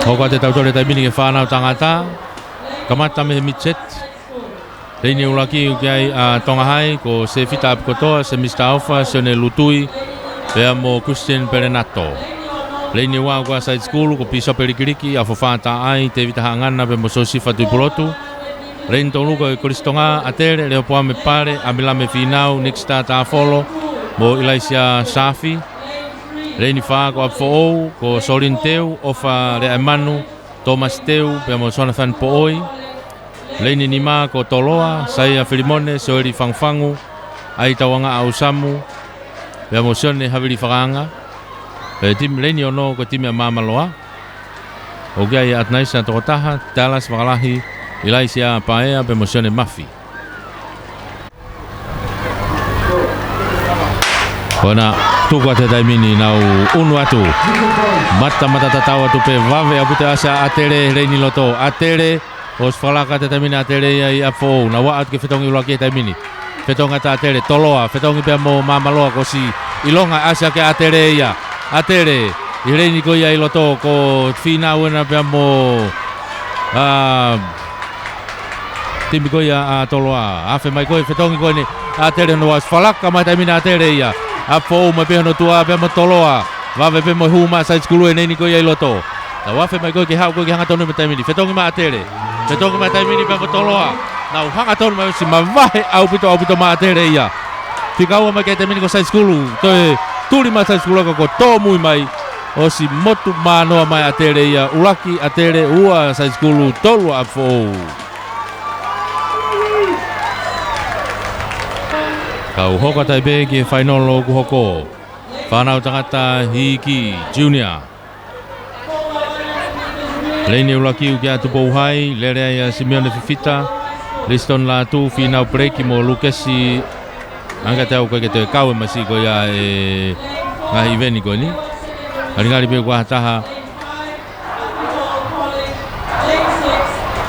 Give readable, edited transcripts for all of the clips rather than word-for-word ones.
Hoko te tautore taimini ke whanau tangata. Kamata me he mitset. Reini ulaki ukiai Tonga Hai ko se fita ap kotoa se Mr. Alpha se ne lutui pea mo Christian Perenato. Reini ua kua side school ko piso perikiriki a fofata ai te vita hangana pe mo sosifa tui pulotu. Reini toluko e Koristonga atere leo poa me pare amila me finau nixta ta folo mo ilaisia safi. Reini wha ko apfo ko Solin Teu ofa rea emanu Thomas Teu pe mo Jonathan Pooi. Leini nima ko toloa, saya Filimone, soeri fangfangu, ai tawanga au samu, pe emosione havili whakanga. Tim leini ono ko tim mamaloa. O gai atnaisa tokotaha, talas wakalahi, ilaisia paea pe emosione mafi. Kona tukua te taimini nau unu atu. Mata tatau atu pe vave apute asa atere leini loto, atere. Os falaka te tamini atere ia apfo na waat ke fetongi ulaki tamini fetonga ta atere toloa fetongi pe mo mamaloa ko si ilonga asa ke atere ia atere ireni ko ia iloto ko fina wena pe mo timi ko ia toloa afe mai ko fetongi ko ni atere no as falaka mai tamini atere ia apfo mai pe no tua pe mo toloa va pe mo huma sa skulu ni ko ia iloto na wafe mai ko ke hau ko ke hanga tonu me tamini fetongi ma atere fetongi ma taimini pe potoloa na hanga tonu ma si mavahe au pito ma atere ia fikau ma ke taimini ko sai skulu to tuli ma sai skulu ko tomu mai o si motu mano mai atere ia ulaki atere ua sai skulu tolu afo kau hoko taibe ki final lo ku hoko whanau tangata hiki junior. Leini ulaki ukia tupo uhai, lere ya Simeone Fifita, Liston Latu, finau preki mo Lukesi, angka tau kwa kete kawe masi ko ya ngahi veni ko ni. Haringari pe kwa taha,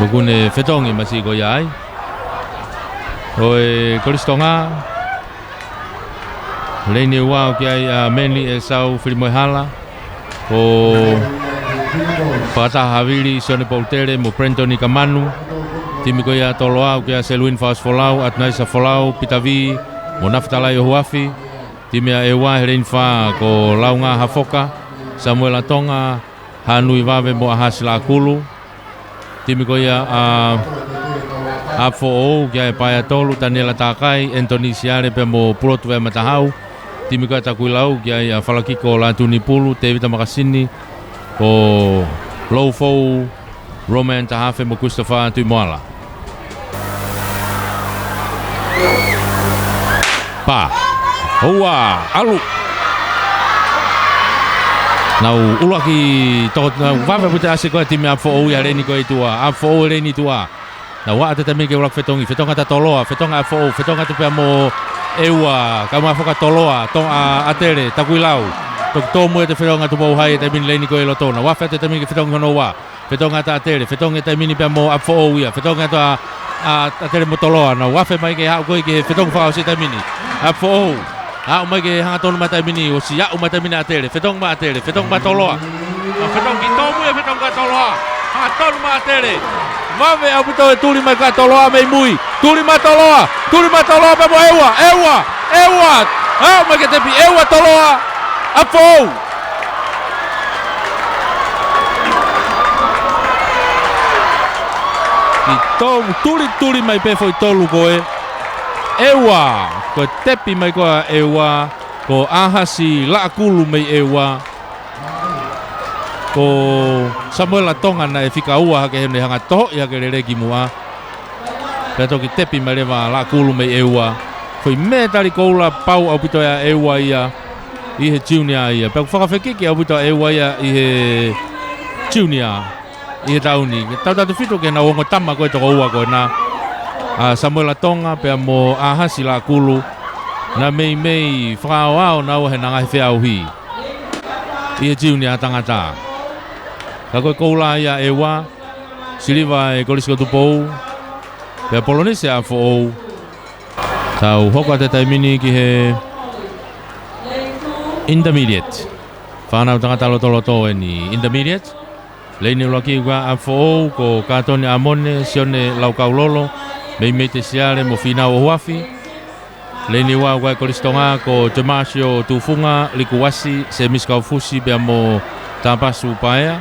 bukune fetongi masi ko ya ai. Oe Koristonga, leini ua ukia Menli Esau Filimoi Hala, o Pata Havili Sione Poltere mo Prentoni Kamanu timi ko ia toloa ke Selwin Faus Folau Atnaisa Folau Pitavi mo Naftalai Huafi timi a ewa Herinfa ko Launga Hafoka Samuel Atonga Hanui Vave mo Ahasla Kulu timi ko ia Afo o ke Paya Tolu Daniela Takai Anthony Siare pe mo Pulotu ve Matahau timi ko Takuilau ke ia Falakiko Latu Nipulu Tevita Makasini o Lofo Roman Tahafe mo Christopher Tuimoala. Pa. Oa, alu. Nau ulaki to vava puta ase ko timi afo o ya reni ko itua, afo o reni tua. Na wa ata tami ke ulak fetongi, fetonga ta toloa, fetonga afo, fetonga te pe mo ewa, kama afoka toloa, tong atere, takuilau. Tok tomu te fetonga tu bau hai te min leni ko elotona wa fete te min ke fetonga no wa fetonga ta atere fetonga te min pe mo afo o ia fetonga ta atere motoloa na wa fe mai ke ha ko ke fetonga fa o se te min afo o ha mai ke ha tonu mata min o si ya o mata min atere fetonga ma toloa fetonga ki tomu e fetonga toloa ha tonu ma atere Mave au pito e tuli mai ka toloa mai mui tuli ma toloa pe mo ewa ha mai ke te pi ewa toloa Apo! Tuli mai pe foi tolu koe. Ewa! Ko tepi mai koa ewa. Ko ahasi laakulu mai ewa. Ko Samuel Atonga na e fika ua hake hene hanga toho i hake reregi mua. Pea toki tepi mai rewa laakulu mai ewa. Foi me tari koula pau au pito ya ewa ia. Ihe junior ia. Pea whakawhekiki au puta ewa ia ihe junior. Ihe tauni. Tau whito ke na ongo tama koe toko ua koe na Samuel Atonga pea mo ahasi la kulu. Na mei whakaawao na ua he nangahi whea uhi. Ihe junior tangata. Ka koe koula ia ewa. Siliva e kolisko tupou. Pea Polonese a fo ou. Tau hoka te taimini ki he Intermediate. Whanau tangata loto ni Intermediate. Leini ulaki uga a fo'ou ko katoni amone sione laukaulolo mei te siare mo fina o huafi. Leini ua uga kolistonga ko Tomasio tufunga likuwasi se miskaufusi bea mo tapasu paea.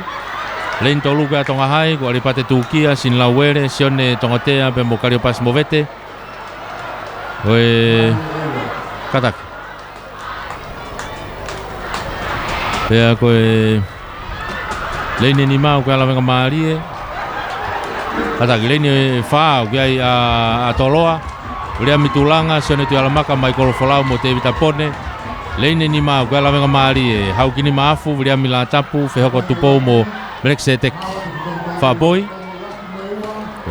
Leini toluga tonga hai ko alipate tukia sin lauere sione tongatea bea mo kariopas movete. Oe katak. Pea koe leini ni mau kala venga marie. Katak leini fa ugai a toloa. Ulia mitulanga sione tu alamaka Michael Folau mo te vitapone. Leini ni mau kala venga marie. Hau kini maafu ulia milatapu fehoko tupo mo Brexit fa boy.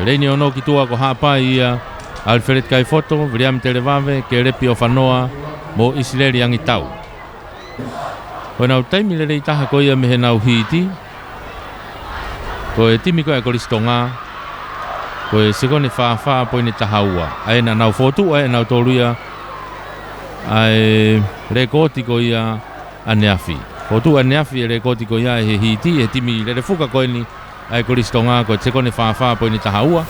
Leini ono kitua ko hapa ia Alfred Kaifoto, William Televave, ke repi o whanoa mo Israeli ang itau. Ko nau taimi le reitaha ko ia mehe nau hiti. Ko e timi ko e kolistonga. Ko e sekone wha po ni tahaua. Ae na nau fotu, ae nau toluia. Ae rekoti ko ia aneafi. Fotu aneafi e rekoti ko ia e hiti. E timi le refuka ko ni ae kolistonga ko e sekone wha po ni tahaua.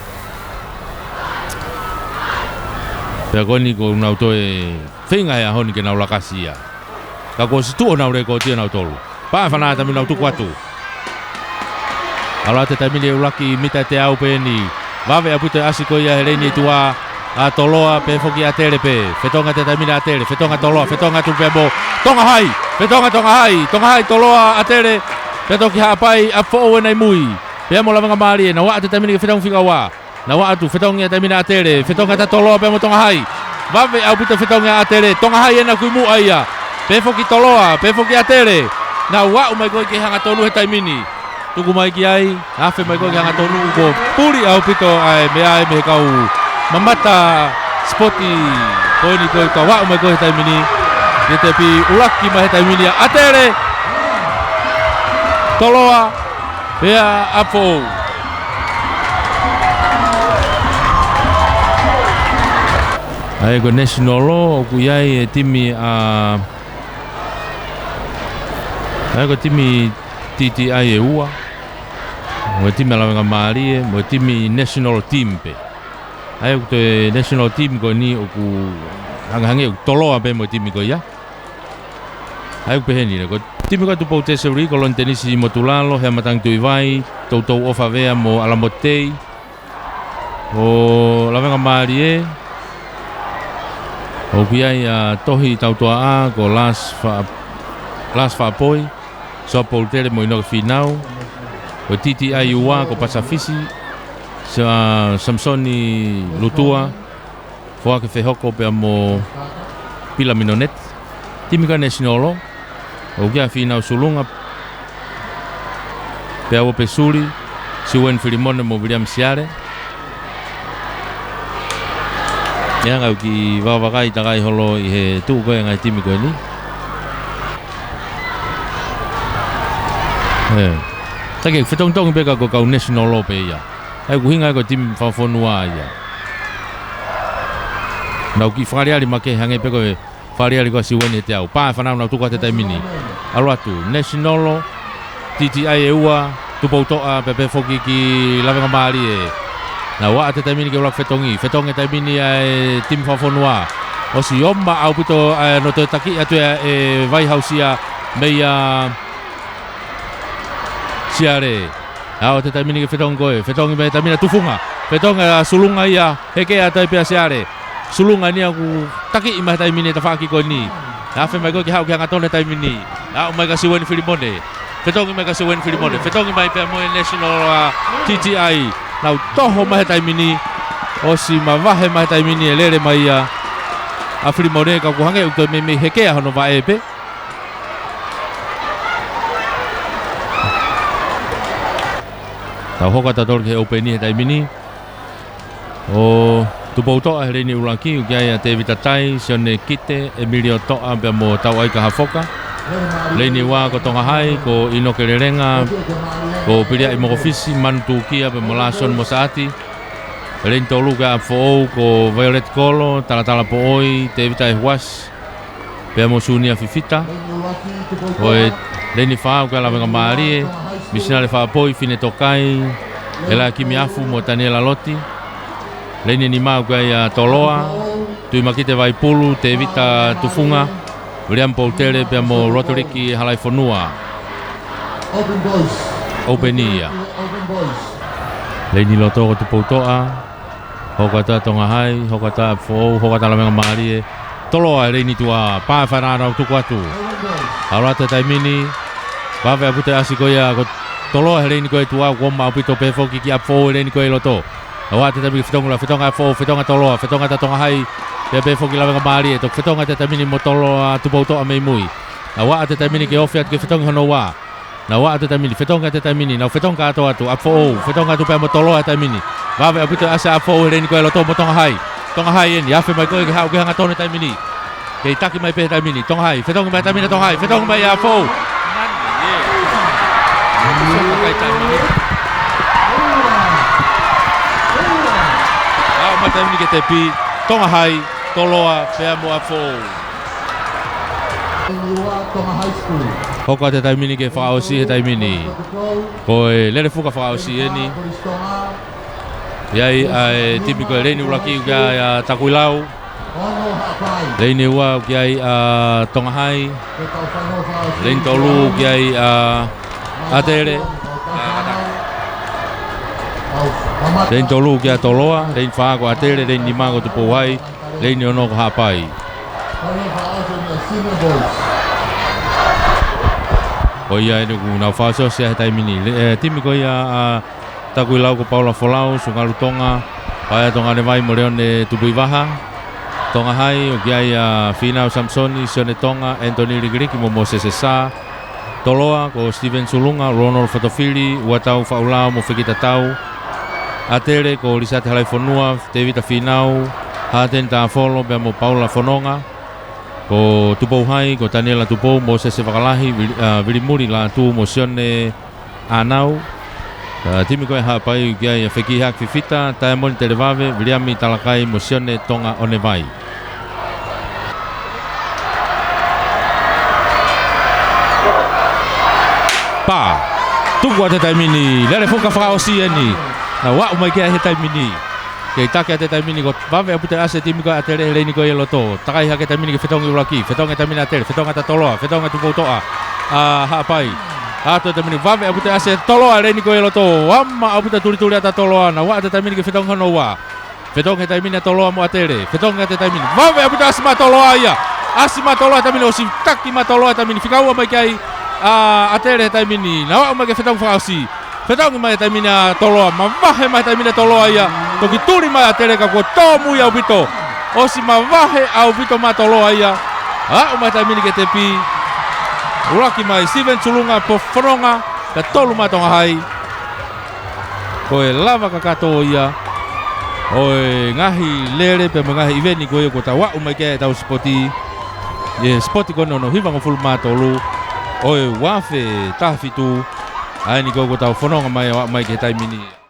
Pea koni ko nau toe whinga hea honi ke nau lakasi ia. Ka ko situ o nau reko tia nau tolu. Paa whanaa tami nau tuku atu. Aloa te taimini e ulaki mita te au pe ni. Wawe apute asiko ia heleni tua a toloa pe foki a tere pe. Fetonga te taimini a tere. Fetonga toloa. Fetonga tu pe mo. Tonga hai. Fetonga hai. Tonga hai toloa a tere. Fetoki haapai a fo nei mui. Pea mo lavanga maari. Na waa te taimini ke fetong whika waa. Na wa atu fetonga taimina atere, fetonga ta toloa pe mo tonga hai. Vave au puta fetonga atere, tonga hai ena kui mu aia. Pe foki toloa, pe foki atere. Na wa u mai koi ke hanga tonu he taimini. Tuku mai ki ai, afe mai koi ke hanga tonu ko puri au pito ai me ai me kau. Mamata spoti koi koi ka wa u mai koi he taimini. Ke te pi ulaki mai he taimini atere. Toloa, pea apo. Ai ko national o ku iai e timi a ai ko timi TTI e ua mo timi ala nga mari mo timi national team pe ai ko te national team ko ni o ku hanga toloa pe mo timi ko ia ai ko pe ni ko timi ko tu po te seri ko lon tenisi mo tulalo he matang tuivai toto ofa vea mo ala motei o la nga mari o kuiai a tohi tautoa a ko las fa poi so poltere mo ino finau o TTI ua ko pasafisi sa Samsoni lutua foa ke fehoko pe mo pila minonet timi ka nationalo o kia finau sulunga pe o pesuri si wen filimone mo William Siare. Ya ngau ki wawakai takai holo i he tu koe ngai timi koe ni. Take whetongtongi peka ko kau national law pe ia. Ai kuhinga ko timi whawhonua ia. Nau ki whakariari make hange peko e whakariari ko si wene te au. Paa whanau nau tuka te taimini. Aluatu, national law, TTI e ua, tupau toa pepe foki ki lawenga maari e. Na wa te taimini ke ulak fetongi e taimini e tim whawhonua o si omba au pito no te taki atu e vai hausia mei siare au te taimini ke fetongi koe fetongi me taimina tufunga fetonga sulunga ia heke a taipea siare sulunga ni aku taki ima taimini ta whaki koe ni afe mai koe ki hau ki hanga tone taimini au mai ka siwen filimone fetongi mai ka siwen filimone fetongi mai pea moe national TTI nau toho mahe taimini o si mawahe mahe taimini e lere mai a Filimone ka kuhange ukto me hekea hono va epe tau hoka tator ke openi he taimini o tupou toa he reini ulanki ukiai a te vitatai sione kite Emilio toa pe mo tau aika hafoka leini wa ko tonga hai ko ino ke rerenga ko pilia i mokofisi mantu kia pe mo lason mo saati leini tolu ka fo ko Violet Kolo tala po oi te vitai huas pe mo sunia fifita o leini fa ka la venga mari Misina le whaapoi fine tokai, e la kimi afu mo Daniela Loti. Leini ni mau kai toloa, tui makite vai pulu, te evita tufunga, William Poutere pe mo Rotoriki halai fonua. Open ia. Leini loto ko tu poutoa, hokata tonga hai, hokata fo, hokata la menga marie. Toloa leini tua, pa whanara o tuku atu. Harata taimini, wawe apute asikoia ko toloa leini koe tua, woma apito pefo ki apfo leini koe loto. Awate taimini fetonga fo, fetonga toloa, fetonga tonga hai, pefo ki la menga marie, tok fetonga taimini mo toloa tu poutoa Moimoi. Awate taimini ke ofiat ke fetonga hono wa. Na wa atu tamini fetonga te tamini na fetonga ato atu afo fetonga tu pe motolo ata tamini vawe apito asa afo reni ko loto motonga hai en ya fe mai ko ke ha ke hanga tone tamini ke taki mai pe tamini tonga hai fetonga mai tamini tonga hai fetonga mai afo mai tamini ke te pi tonga hai toloa pe mo afo Hoko te taimini ke whaosi he taimini. Koe lere fuka whaosi eni. Iai ai tipi koe reini uraki ukia ia takuilau. Reini ua ukia i Tongahai. Reini tolu ukia i Atere. Reini tolu ukia Toloa. Reini whaako Atere. Reini nimango tupouhai. Reini onoko hapai. O ia e ku na faso se he taimini timi ko ia takuilau ko Paula Folau sungalu tonga paia tonga le vai mo leone Teufaiva tonga hai o kia ia Finau Samsoni Sione Tonga Anthony Rigiriki mo Moses Sa Toloa ko Steven Sulunga Ronald Fotofili Watau Faulao mo Fikita Tau Atere ko Lisate Halai Fonua Tevita Finau Haten ta Folo be mo Paula Fononga ko tupou hai ko Daniela tupou mo se vakalahi vilimuri Latu mo Sione Anau timi ko ha pai kia ia feki hak fifita taimon televave Williami talakai mo Sione Tonga onevai pa tuku ate taimini lele fuka whaosi eni na wa umai kia he taimini ke take ate taimini ko vave apute ase timi ko atere leini ko ia loto takai hake taimini ke fetonga uraki fetonga taimini atere fetonga tatoloa fetonga tupoutoa ha pai ato taimini vave apute ase toloa leini ko ia loto wama apute tuli ata toloa na wa ate taimini ke fetonga no wa fetonga taimini toloa mo atere fetonga ate taimini vave apute asma toloa ia asma toloa taimini osi taki ma toloa taimini fikau mai kai atere taimini na wa mai ke fetonga fausi fetonga mai taimini toloa ma vahe mai taimini toloa ia toki turi mai atere ka ko tomu ia ubito osi mavahe au ubito ma toloa ia o mai taimini ke tepi uraki mai Steven Sulunga po Fronga ka tolu ma tonga hai koe lava kakato ia oe ngahi lere pe ngahi iveni koe ko ta wa umai ke tau spoti ye spoti kono no hiva ngofulu ma tolu oe wafe tafitu ai ni ko ta Fronga mai wa mai ke taimini